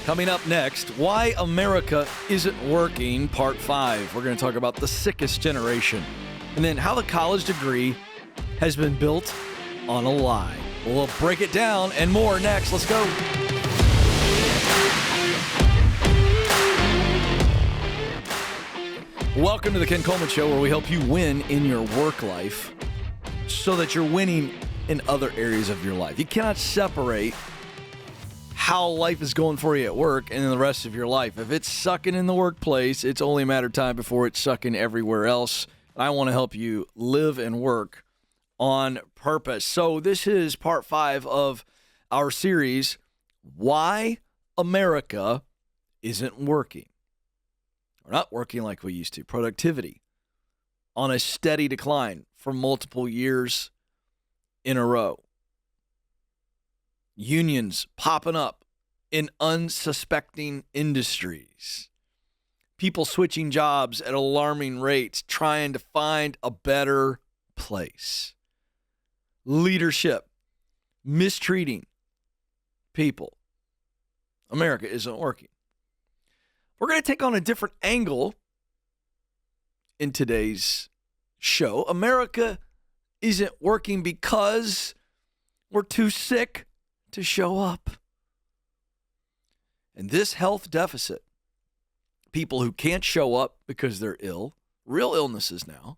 Coming up next, why America isn't working, part 5. We're going to talk about the sickest generation. And then how the college degree has been built on a lie. We'll break it down and more next. Let's go. Welcome to the Ken Coleman Show, where we help you win in your work life so that you're winning in other areas of your life. You cannot separate how life is going for you at work and then the rest of your life. If it's sucking in the workplace, it's only a matter of time before it's sucking everywhere else. I want to help you live and work on purpose. So this is part 5 of our series, Why America Isn't Working. We're not working like we used to. Productivity on a steady decline for multiple years in a row. Unions popping up in unsuspecting industries. People switching jobs at alarming rates, trying to find a better place. Leadership mistreating people. America isn't working. We're going to take on a different angle in today's show. America isn't working because we're too sick to show up. And this health deficit, people who can't show up because they're ill, real illnesses now,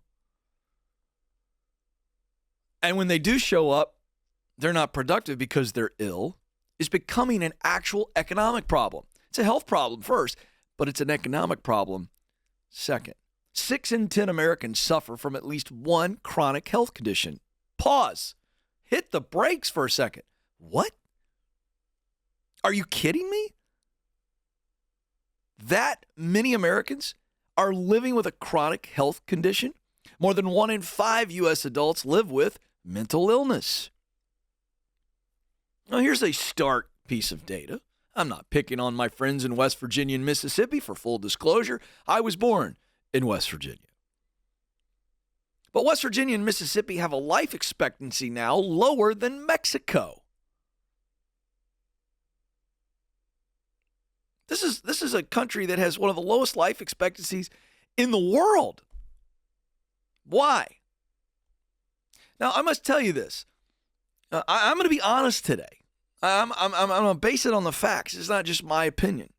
and when they do show up, they're not productive because they're ill, is becoming an actual economic problem. It's a health problem first, but it's an economic problem second. 6 in 10 Americans suffer from at least one chronic health condition. Pause. Hit the brakes for a second. What? Are you kidding me? That many Americans are living with a chronic health condition? More than 1 in 5 U.S. adults live with mental illness. Now, here's a stark piece of data. I'm not picking on my friends in West Virginia and Mississippi. For full disclosure, I was born in West Virginia. But West Virginia and Mississippi have a life expectancy now lower than Mexico. This is a country that has one of the lowest life expectancies in the world. Why? Now, I must tell you this. I'm going to be honest today. I'm going to base it on the facts. It's not just my opinion.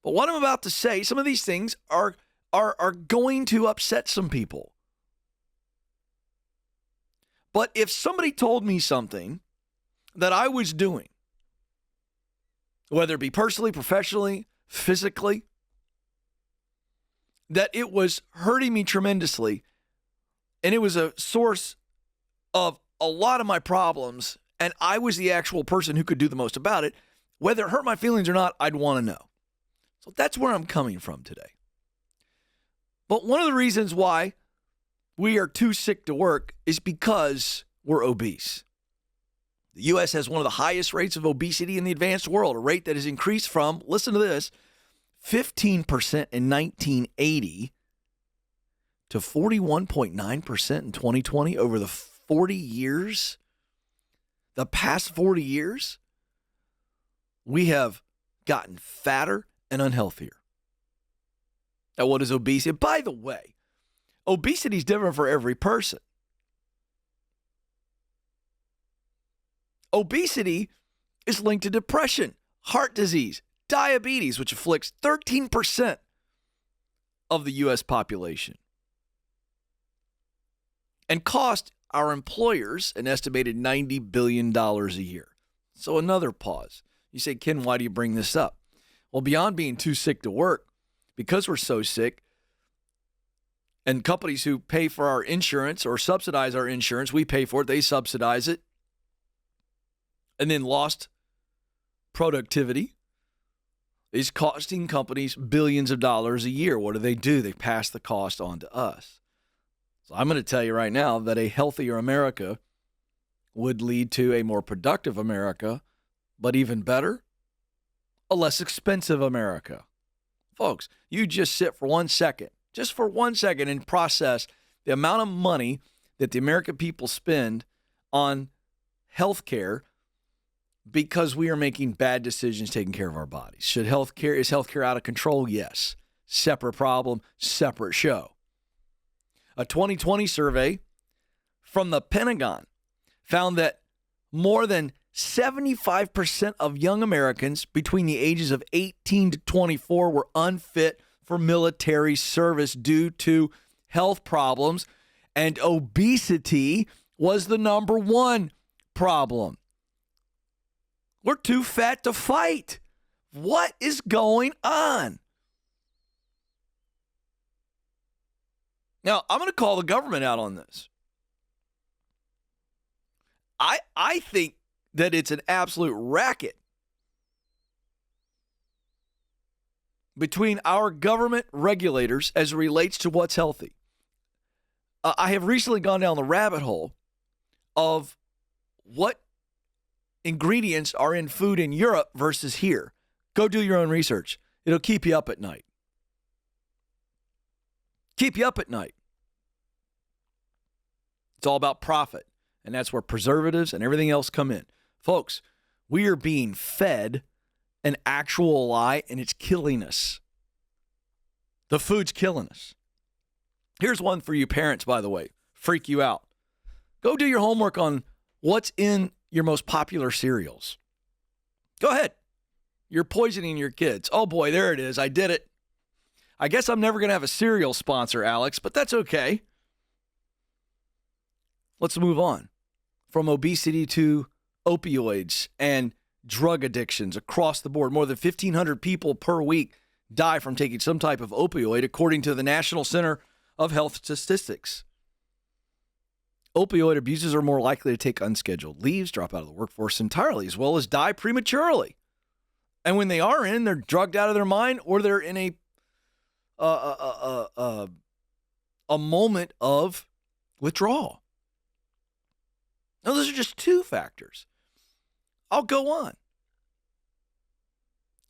But what I'm about to say, some of these things are going to upset some people. But if somebody told me something that I was doing, whether it be personally, professionally, physically, that it was hurting me tremendously, and it was a source of a lot of my problems, and I was the actual person who could do the most about it, whether it hurt my feelings or not, I'd want to know. So that's where I'm coming from today. But one of the reasons why we are too sick to work is because we're obese. The U.S. has one of the highest rates of obesity in the advanced world, a rate that has increased from, listen to this, 15% in 1980 to 41.9% in 2020 over the 40 years. The past 40 years, we have gotten fatter and unhealthier. Now, what is obesity? By the way, obesity is different for every person. Obesity is linked to depression, heart disease, diabetes, which afflicts 13% of the U.S. population, and cost our employers an estimated $90 billion a year. So another pause. You say, Ken, why do you bring this up? Well, beyond being too sick to work, because we're so sick, and companies who pay for our insurance or subsidize our insurance, we pay for it, they subsidize it, and then lost productivity is costing companies billions of dollars a year. What do? They pass the cost on to us. So I'm going to tell you right now that a healthier America would lead to a more productive America, but even better, a less expensive America. Folks, you just sit for 1 second, just for 1 second, and process the amount of money that the American people spend on health care because we are making bad decisions taking care of our bodies. Is healthcare out of control? Yes. Separate problem, separate show. A 2020 survey from the Pentagon found that more than 75% of young Americans between the ages of 18 to 24 were unfit for military service due to health problems, and obesity was the number one problem. We're too fat to fight. What is going on? Now, I'm going to call the government out on this. I think that it's an absolute racket between our government regulators as it relates to what's healthy. I have recently gone down the rabbit hole of what ingredients are in food in Europe versus here. Go do your own research. It'll keep you up at night. Keep you up at night. It's all about profit, and that's where preservatives and everything else come in. Folks, we are being fed an actual lie, and it's killing us. The food's killing us. Here's one for you parents, by the way. Freak you out. Go do your homework on what's in your most popular cereals. Go ahead. You're poisoning your kids. Oh boy, there it is. I did it. I guess I'm never going to have a cereal sponsor, Alex, but that's okay. Let's move on from obesity to opioids and drug addictions across the board. More than 1,500 people per week die from taking some type of opioid, according to the National Center of Health Statistics. Opioid abusers are more likely to take unscheduled leaves, drop out of the workforce entirely, as well as die prematurely. And when they are in, they're drugged out of their mind, or they're in a moment of withdrawal. Now, those are just two factors. I'll go on.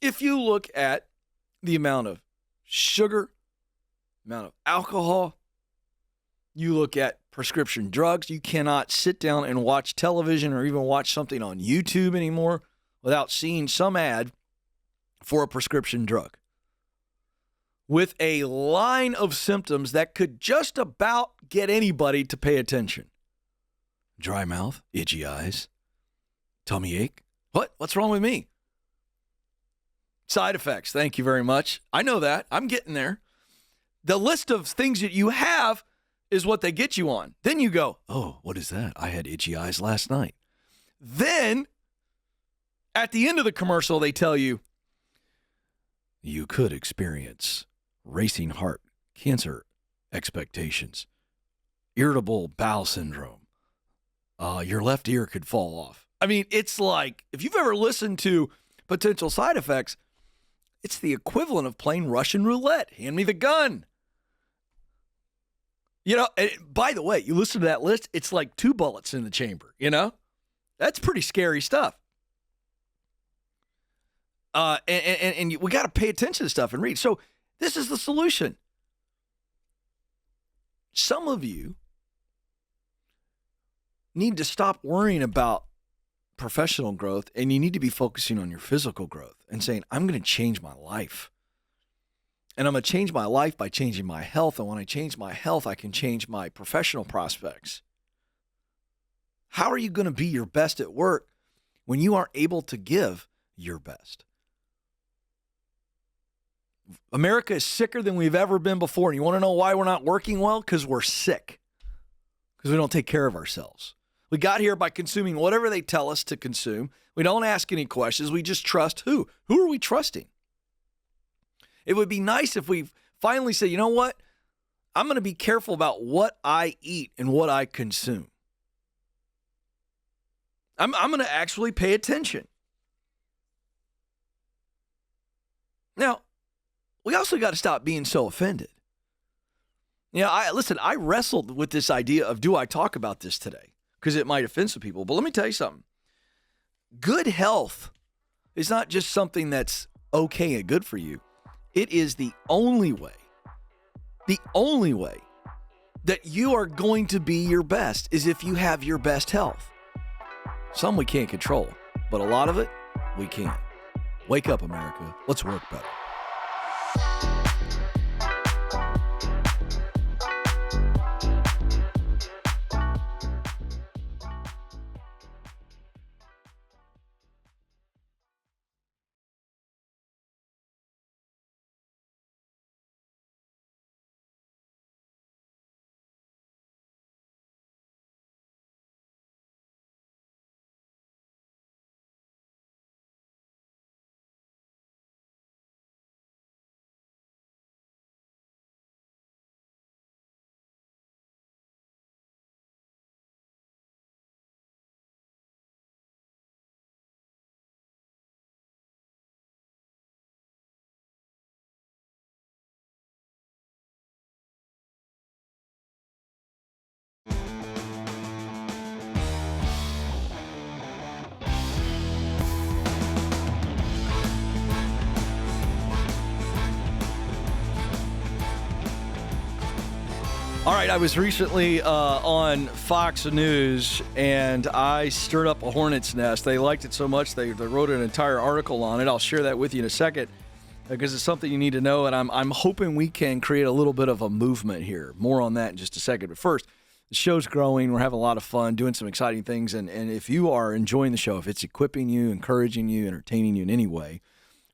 If you look at the amount of sugar, amount of alcohol, you look at prescription drugs, you cannot sit down and watch television or even watch something on YouTube anymore without seeing some ad for a prescription drug with a line of symptoms that could just about get anybody to pay attention. Dry mouth, itchy eyes, tummy ache. What's wrong with me? Side effects. Thank you very much. I know that. I'm getting there. The list of things that you have is what they get you on. Then you go, oh, what is that? I had itchy eyes last night. Then at the end of the commercial, they tell you, you could experience racing heart, cancer expectations, irritable bowel syndrome. Your left ear could fall off. I mean, it's like, if you've ever listened to potential side effects, it's the equivalent of playing Russian roulette. Hand me the gun. You know, and by the way, you listen to that list, it's like 2 bullets in the chamber, you know? That's pretty scary stuff. And we got to pay attention to stuff and read. So this is the solution. Some of you need to stop worrying about professional growth, and you need to be focusing on your physical growth and saying, I'm going to change my life. And I'm going to change my life by changing my health. And when I change my health, I can change my professional prospects. How are you going to be your best at work when you aren't able to give your best? America is sicker than we've ever been before. And you want to know why we're not working well? Because we're sick. Because we don't take care of ourselves. We got here by consuming whatever they tell us to consume. We don't ask any questions. We just trust who? Who are we trusting? It would be nice if we finally say, you know what? I'm going to be careful about what I eat and what I consume. I'm going to actually pay attention. Now, we also got to stop being so offended. You know, I wrestled with this idea of, do I talk about this today? Because it might offend some people. But let me tell you something. Good health is not just something that's okay and good for you. It is the only way that you are going to be your best is if you have your best health. Some we can't control. but a lot of it, we can. Wake up, America. Let's work better. All right, I was recently on Fox News, and I stirred up a hornet's nest. They liked it so much, they wrote an entire article on it. I'll share that with you in a second because it's something you need to know, and I'm hoping we can create a little bit of a movement here. More on that in just a second. But first, the show's growing. We're having a lot of fun, doing some exciting things, and if you are enjoying the show, if it's equipping you, encouraging you, entertaining you in any way,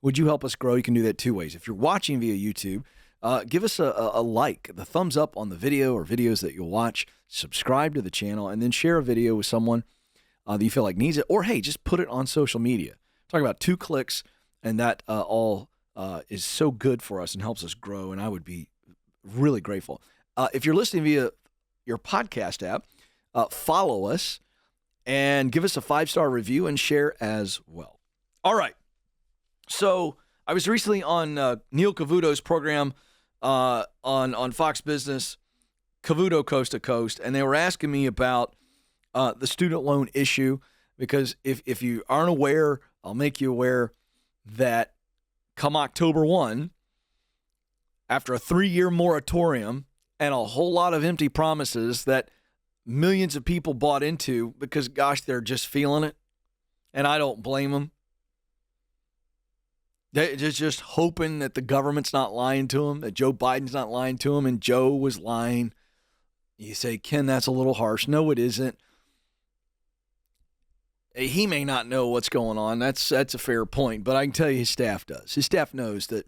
would you help us grow? You can do that two ways. If you're watching via YouTube, give us a like, the thumbs up on the video or videos that you'll watch, subscribe to the channel, and then share a video with someone that you feel like needs it. Or, hey, just put it on social media. Talk about 2 clicks, and that all is so good for us and helps us grow, and I would be really grateful. If you're listening via your podcast app, follow us and give us a 5-star review and share as well. All right. So I was recently on Neil Cavuto's program on Fox Business, Cavuto Coast to Coast, and they were asking me about the student loan issue because if you aren't aware, I'll make you aware that come October 1, after a 3-year moratorium and a whole lot of empty promises that millions of people bought into because, gosh, they're just feeling it, and I don't blame them. They're just hoping that the government's not lying to them, that Joe Biden's not lying to them, and Joe was lying. You say, Ken, that's a little harsh. No, it isn't. He may not know what's going on. That's a fair point, but I can tell you his staff does. His staff knows that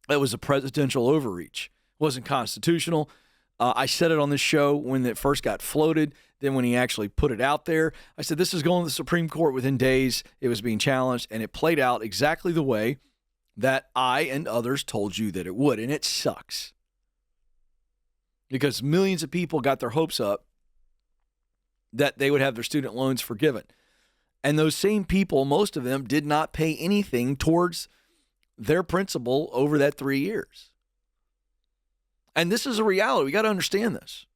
was a presidential overreach. It wasn't constitutional. I said it on this show when it first got floated. Then when he actually put it out there, I said, this is going to the Supreme Court within days. It was being challenged, and it played out exactly the way that I and others told you that it would. And it sucks because millions of people got their hopes up that they would have their student loans forgiven. And those same people, most of them, did not pay anything towards their principal over that 3 years. And this is a reality. We got to understand this.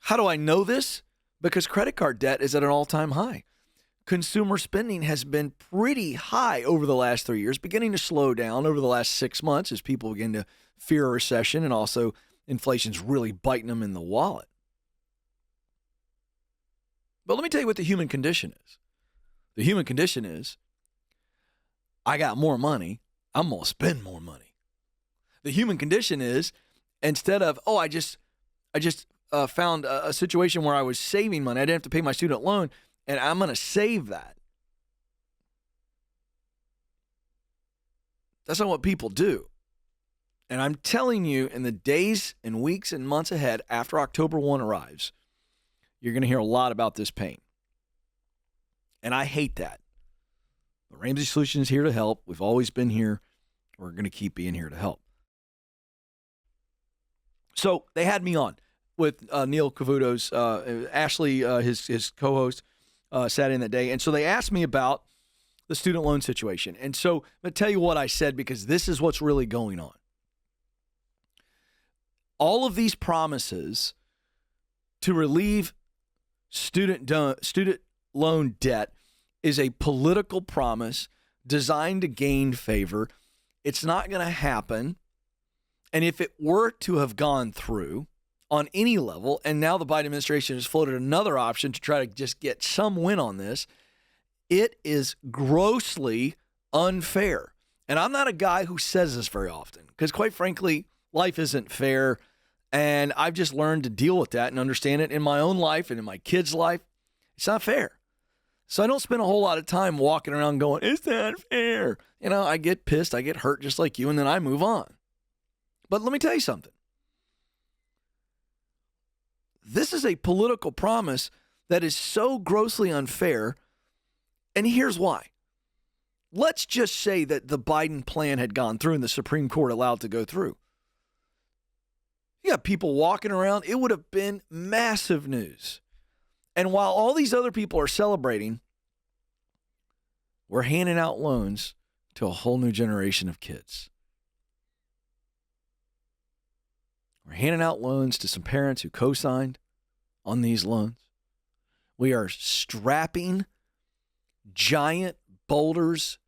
How do I know this? Because credit card debt is at an all-time high. Consumer spending has been pretty high over the last 3 years, beginning to slow down over the last 6 months as people begin to fear a recession, and also inflation's really biting them in the wallet. But let me tell you what the human condition is. The human condition is, I got more money, I'm going to spend more money. The human condition is, instead of, I just found a situation where I was saving money, I didn't have to pay my student loan, and I'm going to save that. That's not what people do. And I'm telling you, in the days and weeks and months ahead after October 1 arrives, you're going to hear a lot about this pain. And I hate that. But Ramsey Solutions is here to help. We've always been here. We're going to keep being here to help. So they had me on with Neil Cavuto's, Ashley, his co-host, sat in that day. And so they asked me about the student loan situation. And so I'm going to tell you what I said, because this is what's really going on. All of these promises to relieve student loan debt is a political promise designed to gain favor. It's not going to happen. And if it were to have gone through on any level, and now the Biden administration has floated another option to try to just get some win on this, It is grossly unfair. And I'm not a guy who says this very often because, quite frankly, life isn't fair. And I've just learned to deal with that and understand it in my own life and in my kids' life. It's not fair. So I don't spend a whole lot of time walking around going, it's not fair. I get pissed, I get hurt just like you, and then I move on. But let me tell you something. This is a political promise that is so grossly unfair, and here's why. Let's just say that the Biden plan had gone through and the Supreme Court allowed it to go through. You got people walking around, it would have been massive news. And while all these other people are celebrating, we're handing out loans to a whole new generation of kids. We're handing out loans to some parents who co-signed on these loans. We are strapping giant boulders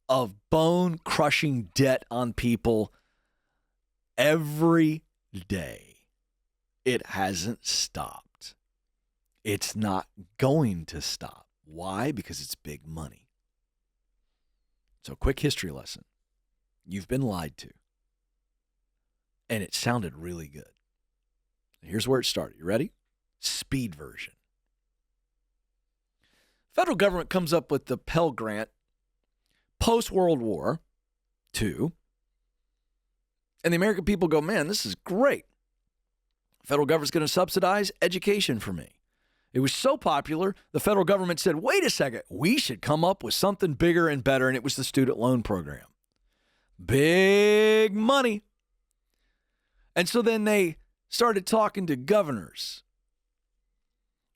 of bone-crushing debt on people every day. It hasn't stopped. It's not going to stop. Why? Because it's big money. So, quick history lesson. You've been lied to. And it sounded really good. Here's where it started. You ready? Speed version. Federal government comes up with the Pell Grant post-World War II. And the American people go, man, this is great. Federal government's going to subsidize education for me. It was so popular, the federal government said, wait a second, we should come up with something bigger and better, and it was the student loan program. Big money. And so then they started talking to governors.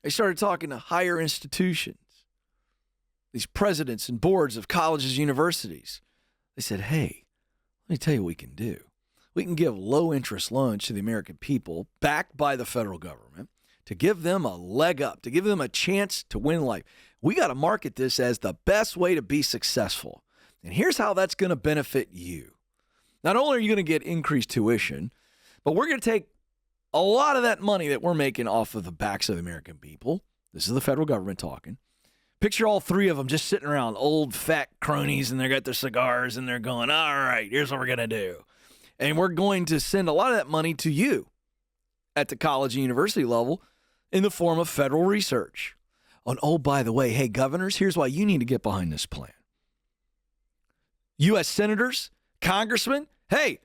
They started talking to higher institutions, these presidents and boards of colleges, universities. They said, hey, let me tell you what we can do. We can give low-interest loans to the American people, backed by the federal government, to give them a leg up, to give them a chance to win life. We got to market this as the best way to be successful. And here's how that's going to benefit you. Not only are you going to get increased tuition, but we're going to take a lot of that money that we're making off of the backs of the American people. This is the federal government talking. Picture all three of them just sitting around, old fat cronies, and they got their cigars, and they're going, all right, here's what we're going to do. And we're going to send a lot of that money to you at the college and university level in the form of federal research. And oh, by the way, hey, governors, here's why you need to get behind this plan. U.S. senators, congressmen, hey,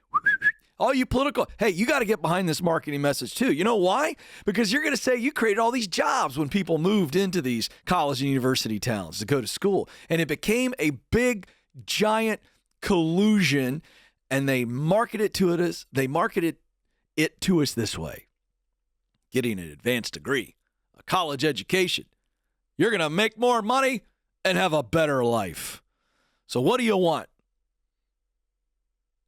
all you political, hey, you got to get behind this marketing message too. You know why? Because you're going to say you created all these jobs when people moved into these college and university towns to go to school. And it became a big, giant collusion, and they marketed it to us this way. Getting an advanced degree, a college education. You're going to make more money and have a better life. So what do you want?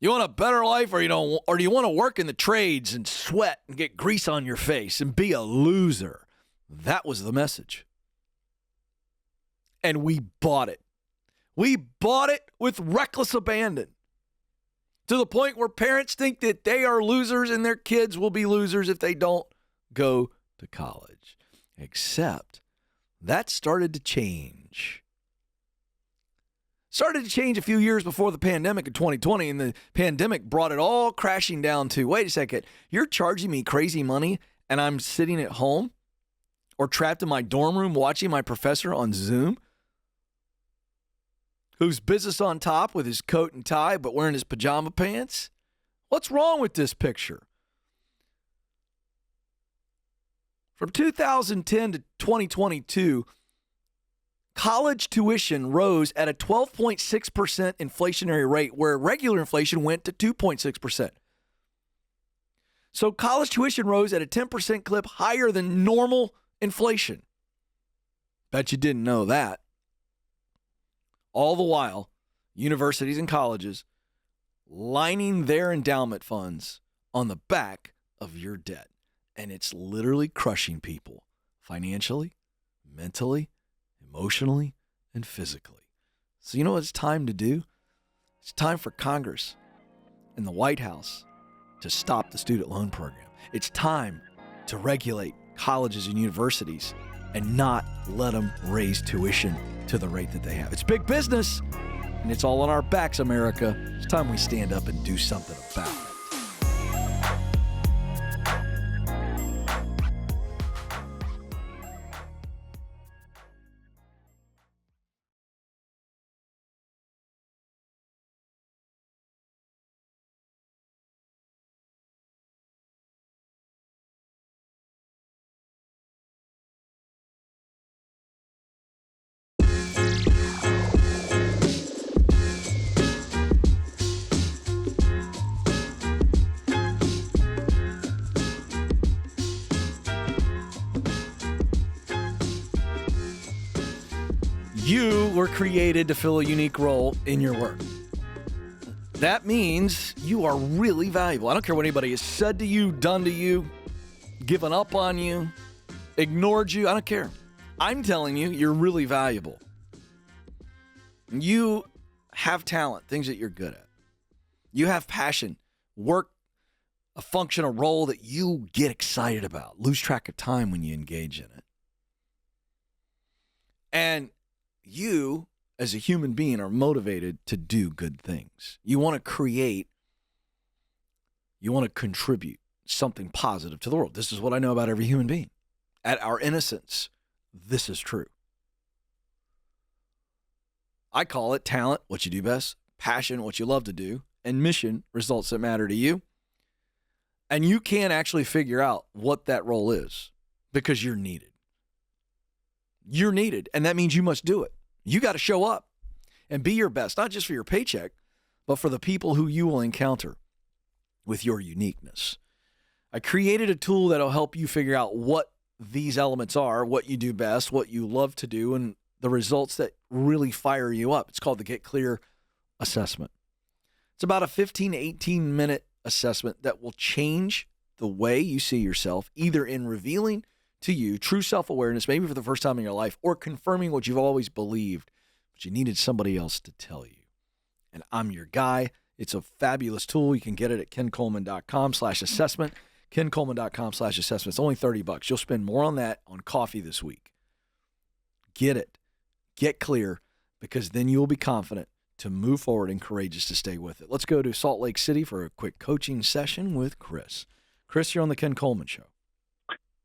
You want a better life, or do you want to work in the trades and sweat and get grease on your face and be a loser? That was the message. And we bought it. We bought it with reckless abandon, to the point where parents think that they are losers and their kids will be losers if they don't go to college. Except that started to change. Started to change a few years before the pandemic in 2020, and the pandemic brought it all crashing down to, wait a second, you're charging me crazy money and I'm sitting at home or trapped in my dorm room watching my professor on Zoom, who's business on top with his coat and tie but wearing his pajama pants? What's wrong with this picture? From 2010 to 2022, college tuition rose at a 12.6% inflationary rate, where regular inflation went to 2.6%. So college tuition rose at a 10% clip higher than normal inflation. Bet you didn't know that. All the while, universities and colleges lining their endowment funds on the back of your debt. And it's literally crushing people financially, mentally, emotionally, and physically. So you know what it's time to do? It's time for Congress and the White House to stop the student loan program. It's time to regulate colleges and universities and not let them raise tuition to the rate that they have. It's big business, and it's all on our backs, America. It's time we stand up and do something about it. You were created to fill a unique role in your work. That means you are really valuable. I don't care what anybody has said to you, done to you, given up on you, ignored you. I don't care. I'm telling you, you're really valuable. You have talent, things that you're good at. You have passion, work, a function, a role that you get excited about. Lose track of time when you engage in it. And you, as a human being, are motivated to do good things. You want to create, you want to contribute something positive to the world. This is what I know about every human being. At our innocence, this is true. I call it talent, what you do best, passion, what you love to do, and mission, results that matter to you. And you can't actually figure out what that role is because you're needed. You're needed, and that means you must do it. You got to show up and be your best, not just for your paycheck, but for the people who you will encounter with your uniqueness. I created a tool that will help you figure out what these elements are, what you do best, what you love to do, and the results that really fire you up. It's called the Get Clear Assessment. It's about a 15 to 18 minute assessment that will change the way you see yourself, either in revealing to you true self-awareness, maybe for the first time in your life, or confirming what you've always believed, but you needed somebody else to tell you. And I'm your guy. It's a fabulous tool. You can get it at kencoleman.com/assessment. kencoleman.com/assessment. It's only $30. You'll spend more on that on coffee this week. Get it. Get clear, because then you'll be confident to move forward and courageous to stay with it. Let's go to Salt Lake City for a quick coaching session with Chris. Chris, you're on the Ken Coleman Show.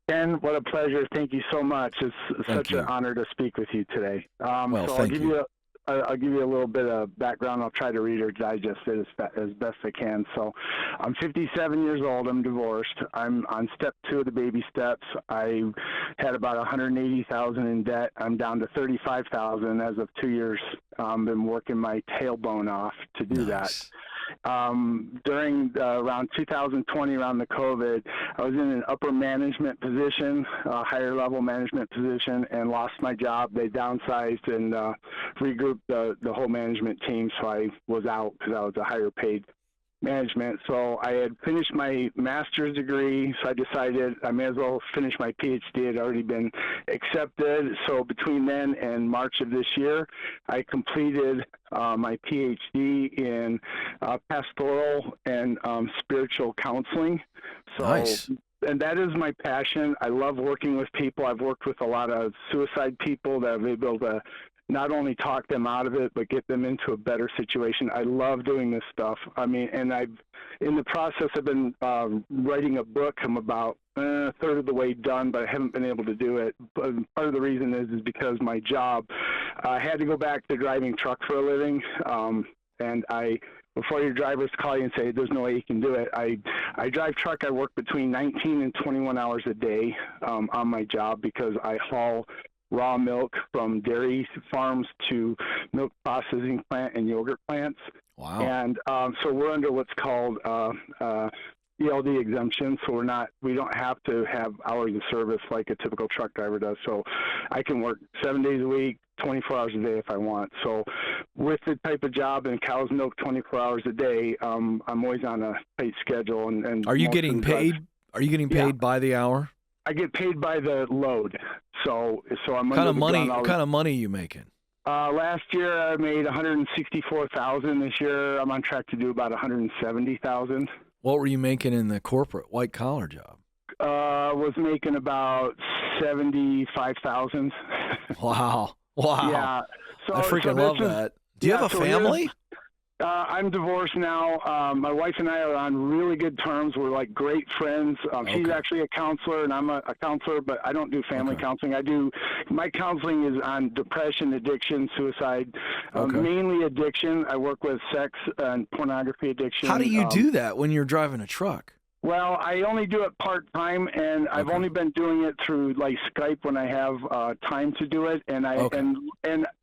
Ken, what a pleasure. Thank you so much. It's such an honor to speak with you today. Thank you. I'll give you a little bit of background. I'll try to read or digest it as best I can. So I'm 57 years old. I'm divorced. I'm on step 2 of the baby steps. I had about $180,000 in debt. I'm down to $35,000 as of 2 years. Been working my tailbone off to do that. During around 2020, around the COVID, I was in an upper management position, a higher level management position, and lost my job. They downsized and regrouped the whole management team, so I was out because I was a higher paid management. So I had finished my master's degree, so I decided I may as well finish my PhD. It had already been accepted. So between then and March of this year, I completed my PhD in pastoral and spiritual counseling. So, nice. And that is my passion. I love working with people. I've worked with a lot of suicide people that have been able to not only talk them out of it, but get them into a better situation. I love doing this stuff. I mean, and in the process, I've been writing a book. I'm about a third of the way done, but I haven't been able to do it. But part of the reason is because my job, I had to go back to driving truck for a living. Before your drivers call you and say, there's no way you can do it, I drive truck. I work between 19 and 21 hours a day on my job because I haul raw milk from dairy farms to milk processing plant and yogurt plants. Wow. And so we're under what's called ELD exemption, so we don't have to have hours of service like a typical truck driver does. So I can work 7 days a week, 24 hours a day if I want. So with the type of job and cows milk 24 hours a day, I'm always on a tight schedule. And are you getting paid? Are you getting paid by the hour? I get paid by the load. So I'm What kind of money are you making? Last year I made $164,000. This year I'm on track to do about $170,000. What were you making in the corporate white collar job? Was making about 75,000. Wow. Yeah. So I freaking love that. Do you have a family? I'm divorced now. My wife and I are on really good terms. We're like great friends. She's actually a counselor, and I'm a counselor, but I don't do family counseling. My counseling is on depression, addiction, suicide, mainly addiction. I work with sex and pornography addiction. How do you do that when you're driving a truck? Well, I only do it part-time, and I've only been doing it through like Skype when I have time to do it, and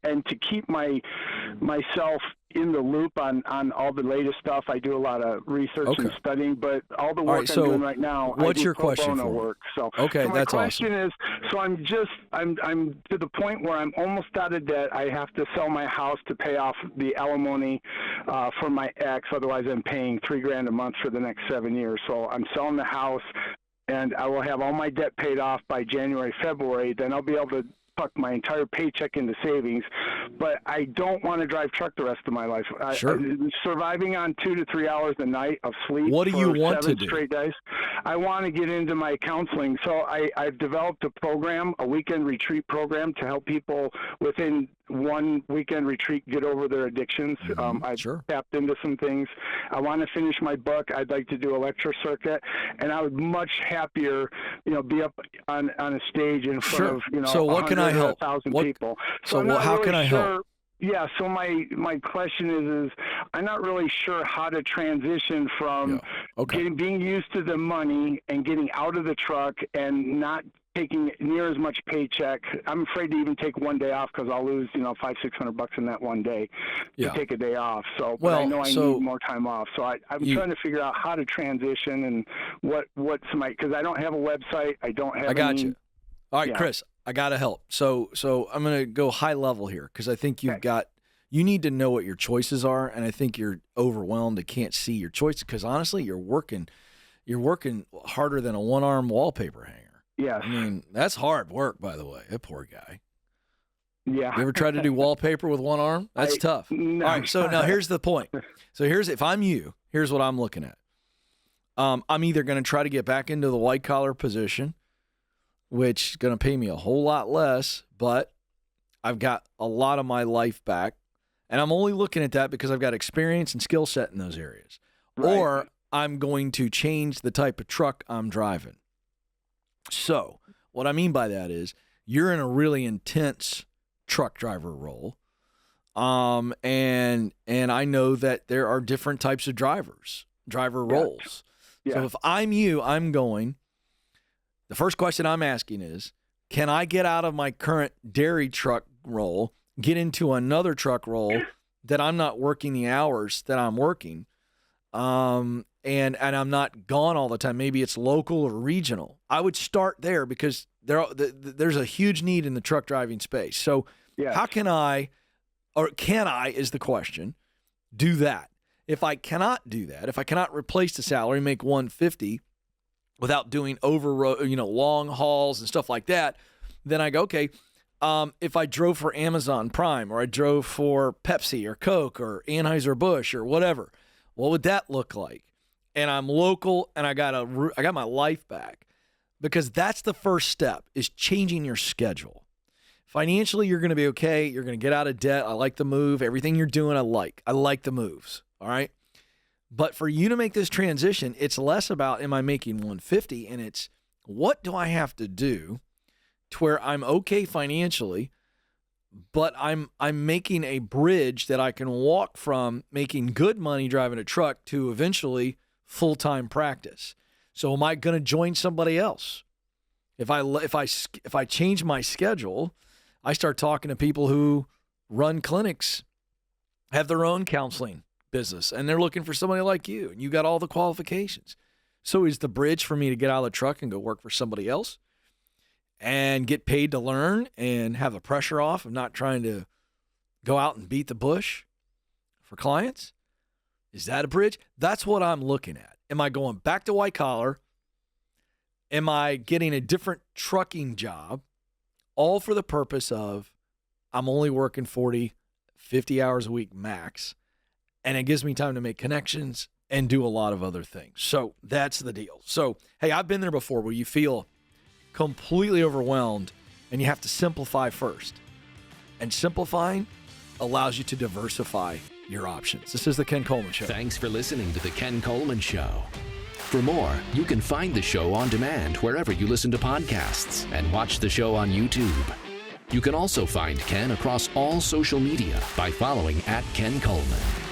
and to keep myself in the loop on all the latest stuff. I do a lot of research and studying, but all the work I'm doing right now, what's I do your pro question bono for work. So, that's my question awesome. is, so I'm to the point where I'm almost out of debt. I have to sell my house to pay off the alimony for my ex. Otherwise, I'm paying $3,000 a month for the next 7 years. So I'm selling the house, and I will have all my debt paid off by January, February. Then I'll be able to tuck my entire paycheck into savings, but I don't want to drive truck the rest of my life. Surviving on 2 to 3 hours a night of sleep. What do you want to do? Straight days. I want to get into my counseling. So I've developed a program, a weekend retreat program, to help people within one weekend retreat get over their addictions. I've tapped into some things. I want to finish my book. I'd like to do a lecture circuit, and I would much happier, be up on a stage in front of, So what can I help? 1,000 people. So how can I help? Yeah, so my question is I'm not really sure how to transition from being used to the money and getting out of the truck and not taking near as much paycheck. I'm afraid to even take one day off because I'll lose, $500-600 in that one day to take a day off. So, but I know I need more time off. So I'm trying to figure out how to transition and what's because I don't have a website. I don't have. I got you. All right, Chris, I got to help. So I'm going to go high level here because I think you need to know what your choices are, and I think you're overwhelmed and can't see your choices because honestly, you're working harder than a one-arm wallpaper hanger. Yes. I mean, that's hard work, by the way. That poor guy. Yeah. You ever tried to do wallpaper with one arm? That's tough. No. All right, so now here's the point. So if I'm you, here's what I'm looking at. I'm either going to try to get back into the white-collar position, which is going to pay me a whole lot less, but I've got a lot of my life back, and I'm only looking at that because I've got experience and skill set in those areas. Right. Or I'm going to change the type of truck I'm driving. So what I mean by that is you're in a really intense truck driver role, and I know that there are different types of driver roles. Yeah. So if I'm you, the first question I'm asking is, can I get out of my current dairy truck role, get into another truck role that I'm not working the hours that I'm working, and I'm not gone all the time. Maybe it's local or regional. I would start there because there's a huge need in the truck driving space. So how can I is the question, do that? If I cannot do that, if I cannot replace the salary, make $150 without doing long hauls and stuff like that, then I go, okay, if I drove for Amazon Prime or I drove for Pepsi or Coke or Anheuser-Busch or whatever, what would that look like? And I'm local and I got my life back, because that's the first step, is changing your schedule. Financially, you're going to be okay. You're going to get out of debt. I like the move. Everything you're doing, I like the moves. All right. But for you to make this transition, it's less about, am I making 150? And it's, what do I have to do to where I'm okay financially, but I'm making a bridge that I can walk from making good money driving a truck to eventually full-time practice. So am I going to join somebody else? If I change my schedule, I start talking to people who run clinics, have their own counseling business, and they're looking for somebody like you, and you got all the qualifications. So is the bridge for me to get out of the truck and go work for somebody else and get paid to learn and have the pressure off of not trying to go out and beat the bush for clients? Is that a bridge? That's what I'm looking at. Am I going back to white collar? Am I getting a different trucking job, all for the purpose of I'm only working 40, 50 hours a week max, and it gives me time to make connections and do a lot of other things. So that's the deal. So, hey, I've been there before where you feel completely overwhelmed and you have to simplify first. And simplifying allows you to diversify your options. This is the Ken Coleman Show. Thanks for listening to the Ken Coleman Show. For more, you can find the show on demand wherever you listen to podcasts and watch the show on YouTube. You can also find Ken across all social media by following @Ken Coleman.